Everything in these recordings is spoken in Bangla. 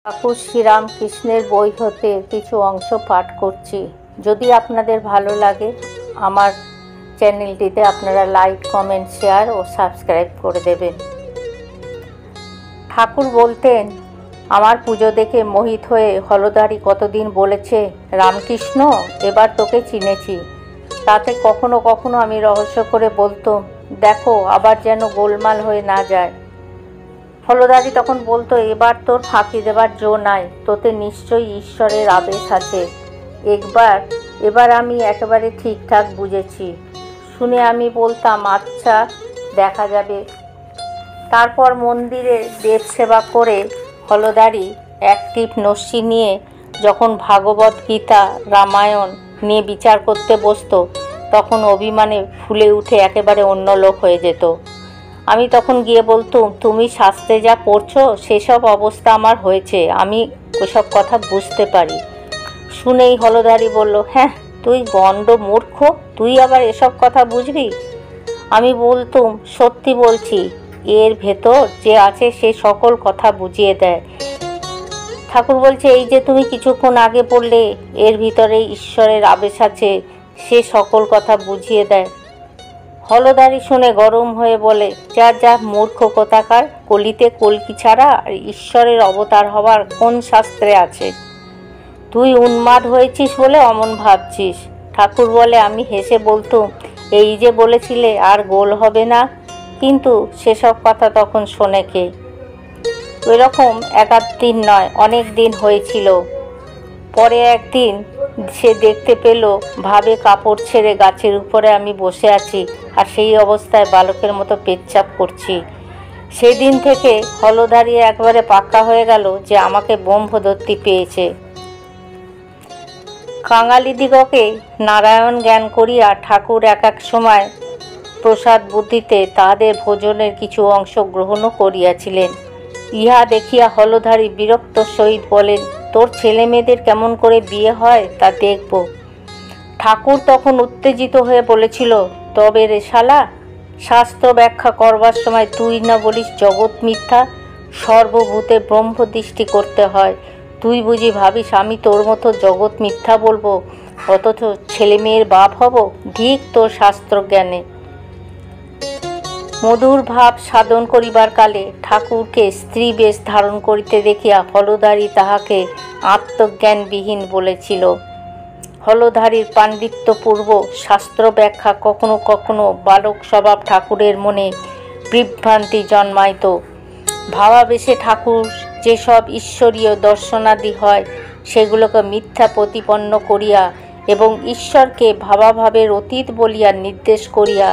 ঠাকুর শ্রীরামকৃষ্ণের বই হতে কিছু অংশ পাঠ করছি। যদি আপনাদের ভালো লাগে আমার চ্যানেলটিতে আপনারা লাইক, কমেন্ট, শেয়ার ও সাবস্ক্রাইব করে দেবেন। ঠাকুর বলতেন, আমার পুজো দেখে মোহিত হয়ে হলদারি কতদিন বলেছে, রামকৃষ্ণ এবার তোকে চিনেছি। তাতে কখনো কখনো আমি রহস্য করে বলতো, দেখো আবার যেন গোলমাল হয়ে না যায়। হলদারি তখন বলতো, এবার তোর ফাঁকি দেবার জো নাই, তোতে নিশ্চয়ই ঈশ্বরের আদেশ আছে। এবার আমি একেবারে ঠিকঠাক বুঝেছি। শুনে আমি বলতাম, আচ্ছা দেখা যাবে। তারপর মন্দিরে দেব সেবা করে হলদারি এক টিপ নস্যি নিয়ে যখন ভাগবত গীতা, রামায়ণ নিয়ে বিচার করতে বসতো, তখন অভিমানে ফুলে উঠে একেবারে অন্য লোক হয়ে যেত। আমি তখন গিয়ে বলতুম, তুমি শাস্ত্রে যা পড়ছো সেসব অবস্থা আমার হয়েছে, আমি ওসব কথা বুঝতে পারি। শুনেই হলদারি বলল, হ্যাঁ তুই গণ্ড মূর্খ, তুই আবার এসব কথা বুঝবি? আমি বলতুম, সত্যি বলছি, এর ভেতর যে আছে সে সকল কথা বুঝিয়ে দেয়। ঠাকুর বলছে, এই যে তুমি কিছুক্ষণ আগে বললে এর ভিতরে ঈশ্বরের আবেশ আছে, সে সকল কথা বুঝিয়ে দেয়। হলদারি শুনে গরম হয়ে বলে, যা যা মূর্খ কোথাকার, কলিতে কলকি ছাড়া আর ঈশ্বরের অবতার হবার কোন শাস্ত্রে আছে? তুই উন্মাদ হয়েছিস বলে অমন ভাবছিস। ঠাকুর বলে, আমি হেসে বলতুম, এই যে বলেছিলে আর গোল হবে না, কিন্তু সেসব কথা তখন শোনে কে? ওইরকম এক আধ দিন নয়, অনেক দিন হয়েছিল। পরে একদিন সে দেখতে পেল ভাবে কাপড় ছেড়ে গাছের উপরে আমি বসে আছি আর সেই অবস্থায় বালকের মতো পেচ্ছাপ করছি। সেদিন থেকে হলদারি একবারে পাক্কা হয়ে গেল যে আমাকে ব্রহ্মদত্তি পেয়েছে। কাঙালিদিগকে নারায়ণ জ্ঞান করিয়া ঠাকুর এক এক সময় প্রসাদ বুদ্ধিতে তাহাদের ভোজনের কিছু অংশ গ্রহণও করিয়াছিলেন। ইহা দেখিয়া হলধারী বিরক্ত সহিত বলেন, তোর ছেলে মেয়েদের কেমন করে বিয়ে হয় তা দেখব। ঠাকুর তখন উত্তেজিত হয়ে বলেছিল, তবে রে শালা, শাস্ত্র ব্যাখ্যা করবার সময় তুই না বলিস জগৎ মিথ্যা, সর্বভূতে ব্রহ্মদৃষ্টি করতে হয়। তুই বুঝি ভাবিস আমি তোর মতো জগৎ মিথ্যা বলবো, অথচ ছেলে মেয়ের বাপ হব? ধিক তোর শাস্ত্র জ্ঞানে। মধুর ভাব সাধন করিবার কালে ঠাকুরকে স্ত্রী বেশ ধারণ করিতে দেখিয়া হলদারি তাহাকে আত্মজ্ঞানবিহীন বলেছিল। হলধারীর পাণ্ডিত্যপূর্ব শাস্ত্র ব্যাখ্যা কখনো কখনো বালক স্বভাব ঠাকুরের মনে বিভ্রান্তি জন্মাইত। ভাবাবেশে ঠাকুর যেসব ঈশ্বরীয় দর্শনাদি হয় সেগুলোকে মিথ্যা প্রতিপন্ন করিয়া এবং ঈশ্বরকে ভাবাভাবের অতীত বলিয়া নির্দেশ করিয়া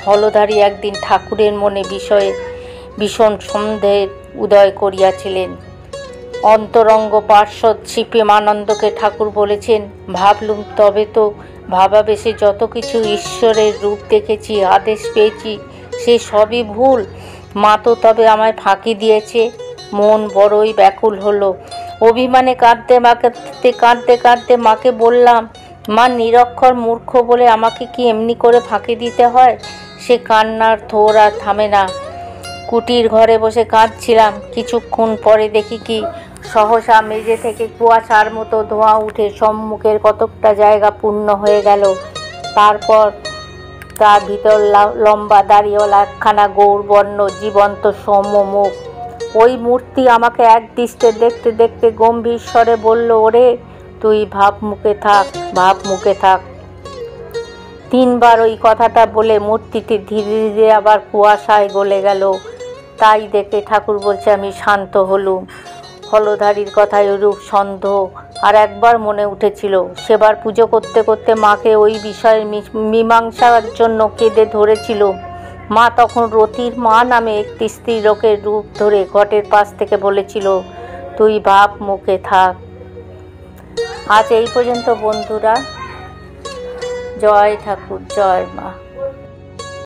হলধারী একদিন ঠাকুরের মনে বিষয়ে ভীষণ সন্দেহের উদয় করিয়াছিলেন। অন্তরঙ্গ পার্ষদ শ্রী প্রেমানন্দকে ঠাকুর বলেছেন, ভাবলুম তবে তো ভাবাবেশে যত কিছু ঈশ্বরের রূপ দেখেছি, আদেশ পেয়েছি, সে সবই ভুল। মা তো তবে আমায় ফাঁকি দিয়েছে। মন বড়ই ব্যাকুল হলো। অভিমানে কাঁদতে কাঁদতে মাকে বললাম, মা নিরক্ষর মূর্খ বলে আমাকে কি এমনি করে ফাঁকি দিতে হয়? সে কান্নার থোর আর থামে না। কুটির ঘরে বসে কাঁদছিলাম। কিছুক্ষণ পরে দেখি কি সহসা মেঝে থেকে কুয়াশার মতো ধোঁয়া উঠে সম্মুখের কতকটা জায়গা পূর্ণ হয়ে গেল। তারপর তার ভিতর লম্বা দাড়িওয়ালা একখানা গৌরবর্ণ জীবন্ত সৌম্য মুখ। ওই মূর্তি আমাকে এক দৃষ্টে দেখতে দেখতে গম্ভীর স্বরে বলল, ওরে তুই ভাব মুখে থাক, ভাব মুখে থাক। তিনবার ওই কথাটা বলে মূর্তিটি ধীরে ধীরে আবার কুয়াশায় গলে গেল। তাই দেখে ঠাকুর বলছে, আমি শান্ত হলুম। হলধারীর কথায় ওরূপ সন্দেহ আর একবার মনে উঠেছিল। সেবার পুজো করতে করতে মাকে ওই বিষয়ের মীমাংসার জন্য কেঁদে ধরেছিল। মা তখন রতির মা নামে একটি স্ত্রী লোকের রূপ ধরে ঘটের পাশ থেকে বলেছিল, তুই ভাব মুখে থাক। আজ এই পর্যন্ত বন্ধুরা। জয় ঠাকুর, জয় মা।